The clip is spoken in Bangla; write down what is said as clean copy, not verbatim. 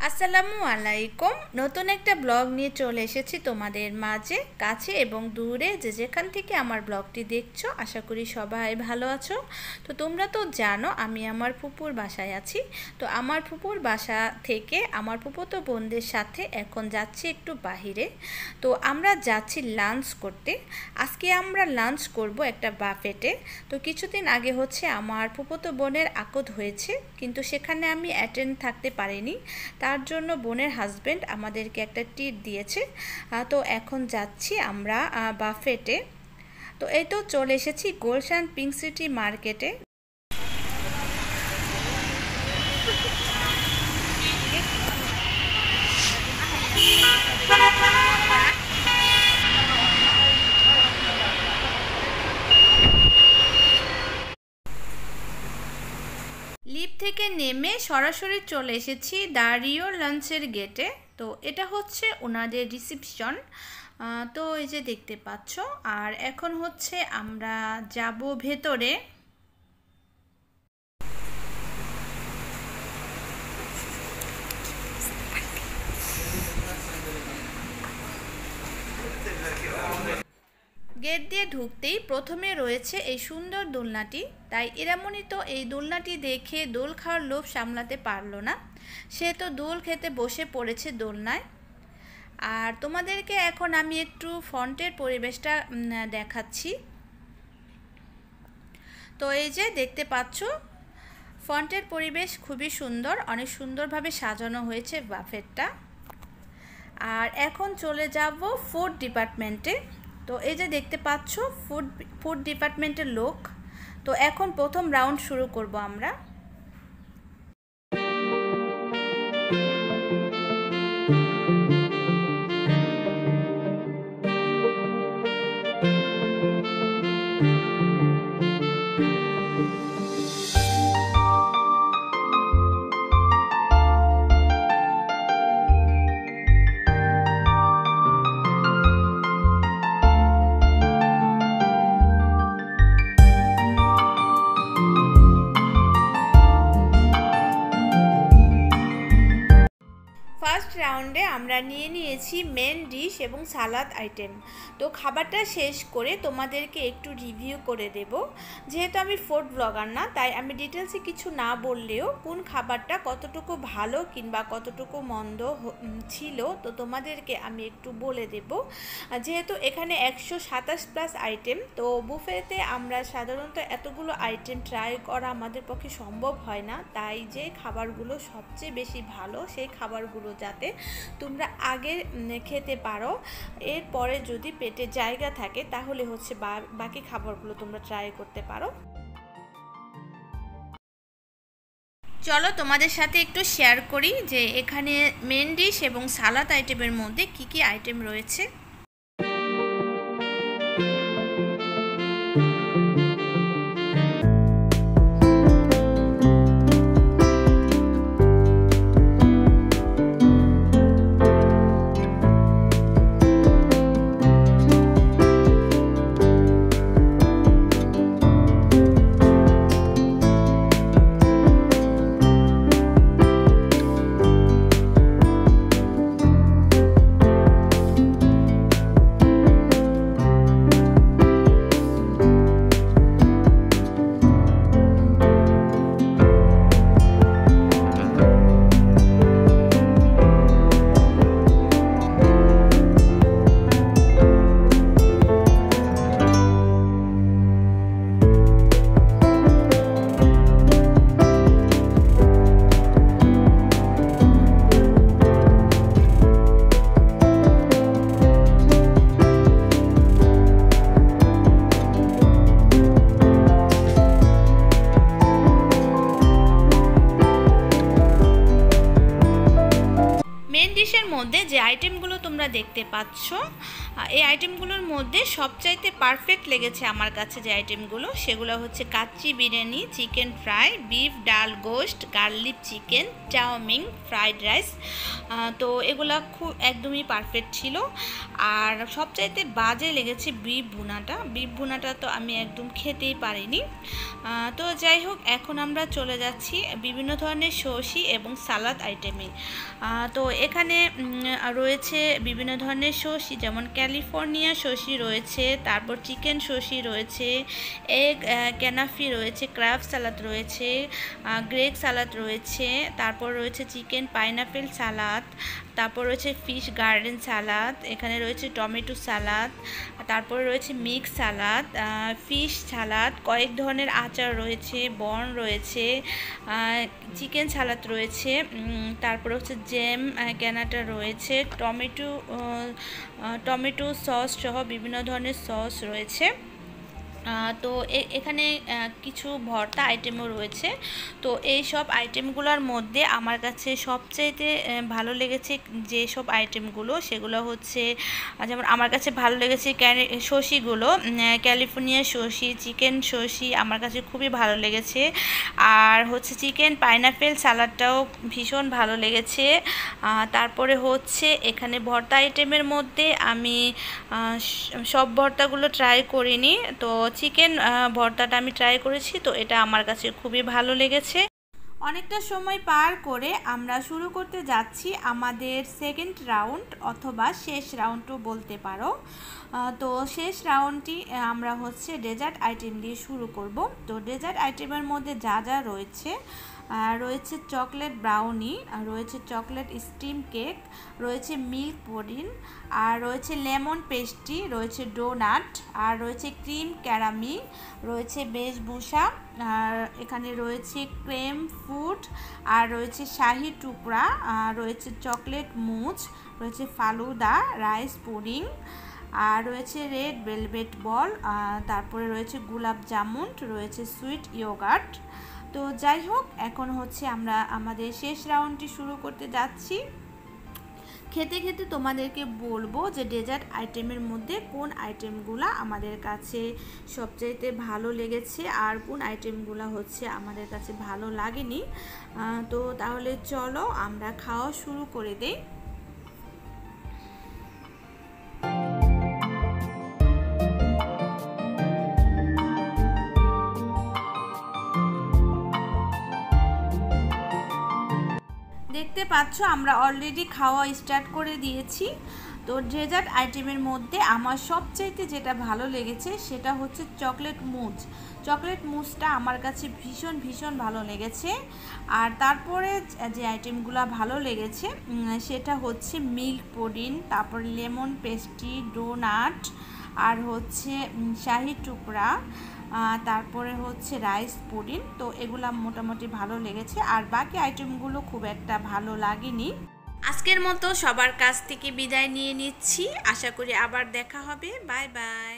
আসসালামু আলাইকুম। নতুন একটা ব্লগ নিয়ে চলে এসেছি তোমাদের মাঝে, কাছে এবং দূরে যে যেখান থেকে আমার ব্লগটি দেখছো। আশা করি সবাই ভালো আছো। তো তোমরা তো জানো আমি আমার ফুপুর বাসায় আছি। তো আমার ফুপুর বাসা থেকে আমার ফুপুতো বোনদের সাথে এখন যাচ্ছি একটু বাহিরে। তো আমরা যাচ্ছি লাঞ্চ করতে। আজকে আমরা লাঞ্চ করব একটা বাফেটে। তো কিছুদিন আগে হচ্ছে আমার ফুপুতো বোনের আকদ হয়েছে, কিন্তু সেখানে আমি অ্যাটেন্ড থাকতে পারিনি। তার জন্য বোনের হাজব্যান্ড আমাদেরকে একটা ট্রিট দিয়েছে। তো এখন যাচ্ছি আমরা বাফেটে। তো এই তো চলে এসেছি গুলশান পিঙ্ক সিটি মার্কেটে। লিফট থেকে নেমে সরাসরি চলে এসেছি দাঁড়িয়ে লাঞ্চের গেটে। তো এটা হচ্ছে ওনাদের রিসিপশন। তো এই যে দেখতে পাচ্ছ। আর এখন হচ্ছে আমরা যাব ভেতরে। গেট দিয়ে ঢুকতেই প্রথমে রয়েছে এই সুন্দর দোলনাটি। তাই এরামনি তো এই দোলনাটি দেখে দোল খাওয়ার লোভ সামলাতে পারলো না, সে তো দোল খেতে বসে পড়েছে দোলনায়। আর তোমাদেরকে এখন আমি একটু ফ্রন্টের পরিবেশটা দেখাচ্ছি। তো এই যে দেখতে পাচ্ছ, ফ্রন্টের পরিবেশ খুবই সুন্দর, অনেক সুন্দরভাবে সাজানো হয়েছে বাফেটটা। আর এখন চলে যাব ফুড ডিপার্টমেন্টে। তো এই যে দেখতে পাচ্ছ ফুড ডিপার্টমেন্টের লোক। তো এখন প্রথম রাউন্ড শুরু করব আমরা। ফার্স্ট রাউন্ডে আমরা নিয়েছি মেন ডিশ এবং সালাদ আইটেম। তো খাবারটা শেষ করে তোমাদেরকে একটু রিভিউ করে দেব। যেহেতু আমি ফুড ব্লগার না, তাই আমি ডিটেলসে কিছু না বললেও কোন খাবারটা কতটুকু ভালো কিংবা কতটুকু মন্দ ছিল তো তোমাদেরকে আমি একটু বলে দেব। যেহেতু এখানে 127+ আইটেম, তো বুফেতে আমরা সাধারণত এতগুলো আইটেম ট্রাই করা আমাদের পক্ষে সম্ভব হয় না। তাই যে খাবারগুলো সবচেয়ে বেশি ভালো সেই খাবারগুলো যাতে তোমরা আগে খেতে পারো, এরপরে যদি পেটে জায়গা থাকে তাহলে হচ্ছে বাকি খাবারগুলো তোমরা ট্রাই করতে পারো। চলো তোমাদের সাথে একটু শেয়ার করি যে এখানে মেন ডিশ এবং সালাদ আইটেমের মধ্যে কি কি আইটেম রয়েছে। মেন ডিশের মধ্যে যে আইটেমগুলো তোমরা দেখতে পাচ্ছ, এই আইটেমগুলোর মধ্যে সবচাইতে পারফেক্ট লেগেছে আমার কাছে যে আইটেমগুলো, সেগুলো হচ্ছে kacchi biryani, chicken fry, beef ডাল গোস্ট, garlic chicken, chowmein, fried rice. তো এগুলো খুব একদমই পারফেক্ট ছিল। আর সবচাইতে বাজে লেগেছে বিফ ভুনাটা। বিফ ভুনাটা তো আমি একদম খেতেই পারিনি। তো যাই হোক, এখন আমরা চলে যাচ্ছি বিভিন্ন ধরনের সসি এবং সালাদ আইটেমে। তো এখানে রয়েছে বিভিন্ন ধরনের সসি, যেমন ক্যালিফোর্নিয়া সসি রয়েছে, তারপর চিকেন সসি রয়েছে, এগ ক্যানাফি রয়েছে, ক্র্যাব সালাদ রয়েছে, গ্রেক সালাদ রয়েছে, তারপর রয়েছে চিকেন পাইনাপেল সালাদ, তারপর রয়েছে ফিশ গার্ডেন সালাদ, এখানে রয়েছে টমেটো সালাদ, তারপর রয়েছে মিক্স সালাদ, ফিশ সালাদ, কয়েক ধরনের আচার রয়েছে, বর্ন রয়েছে, চিকেন সালাদ রয়েছে, তারপর হচ্ছে জ্যাম ক্যানাটা রয়েছে, টমেটো সস সহ বিভিন্ন ধরনের সস রয়েছে। তো এখানে কিছু ভর্তা আইটেমও রয়েছে। তো এই সব আইটেমগুলোর মধ্যে আমার কাছে সবচাইতে ভালো লেগেছে যে সব আইটেমগুলো, সেগুলো হচ্ছে যেমন আমার কাছে ভালো লেগেছে সসিগুলো, ক্যালিফোর্নিয়া সসি, চিকেন সসি আমার কাছে খুবই ভালো লেগেছে। আর হচ্ছে চিকেন পাইনাপেল সালাডটাও ভীষণ ভালো লেগেছে। তারপরে হচ্ছে এখানে ভর্তা আইটেমের মধ্যে আমি সব ভর্তাগুলো ট্রাই করিনি, তো চিকেন ভর্তাটা আমি ট্রাই করেছি, তো এটা আমার কাছে খুবই ভালো লেগেছে। অনেকটা সময় পার করে আমরা শুরু করতে যাচ্ছি আমাদের সেকেন্ড রাউন্ড অথবা শেষ রাউন্ডও বলতে পারো। তো শেষ রাউন্ডটি আমরা হচ্ছে ডেজার্ট আইটেম দিয়ে শুরু করব। তো ডেজার্ট আইটেমের মধ্যে যা যা রয়েছে, রয়েছে চকলেট ব্রাউনি, রয়েছে চকলেট স্টিম কেক, রয়েছে মিল্ক পুডিং, আর রয়েছে লেমন পেস্ট্রি, রয়েছে ডোনাট, আর রয়েছে ক্রিম ক্যারামি, রয়েছে বেশভূষা, আর এখানে রয়েছে ক্রেম ফুড, আর রয়েছে শাহি টুকরা, রয়েছে চকলেট মুচ, রয়েছে ফালুদা, রাইস পুডিং, আর রয়েছে রেড ভেলভেট বল, তারপরে রয়েছে গোলাপ জামুন, রয়েছে সুইট ইয়োগার্ট। তো যাই হোক, এখন হচ্ছে আমরা আমাদের শেষ রাউন্ডটি শুরু করতে যাচ্ছি। খেতে খেতে তোমাদেরকে বলবো যে ডেজার্ট আইটেমের মধ্যে কোন আইটেমগুলো আমাদের কাছে সবচাইতে ভালো লেগেছে আর কোন আইটেমগুলো হচ্ছে আমাদের কাছে ভালো লাগেনি। তো তাহলে চলো আমরা খাওয়া শুরু করে দেই। দেখতে পাচ্ছ আমরা অলরেডি খাওয়া স্টার্ট করে দিয়েছি। তো ডেজার্ট আইটেমের মধ্যে আমার সবচাইতে যেটা ভালো লেগেছে সেটা হচ্ছে চকলেট মুজ। চকলেট মুজটা আমার কাছে ভীষণ ভীষণ ভালো লেগেছে। আর তারপরে যে আইটেমগুলো ভালো লেগেছে সেটা হচ্ছে মিল্ক পুডিং, তারপর লেমন পেস্ট্রি, ডোনাট, আর হচ্ছে শাহি টুকরা, তারপরে হচ্ছে রাইস পুডিং। তো এগুলা মোটামুটি ভালো লেগেছে, আর বাকি আইটেমগুলো খুব একটা ভালো লাগেনি। আজকের মতো সবার কাছ থেকে বিদায় নিয়ে নিচ্ছি। আশা করি আবার দেখা হবে। Bye bye.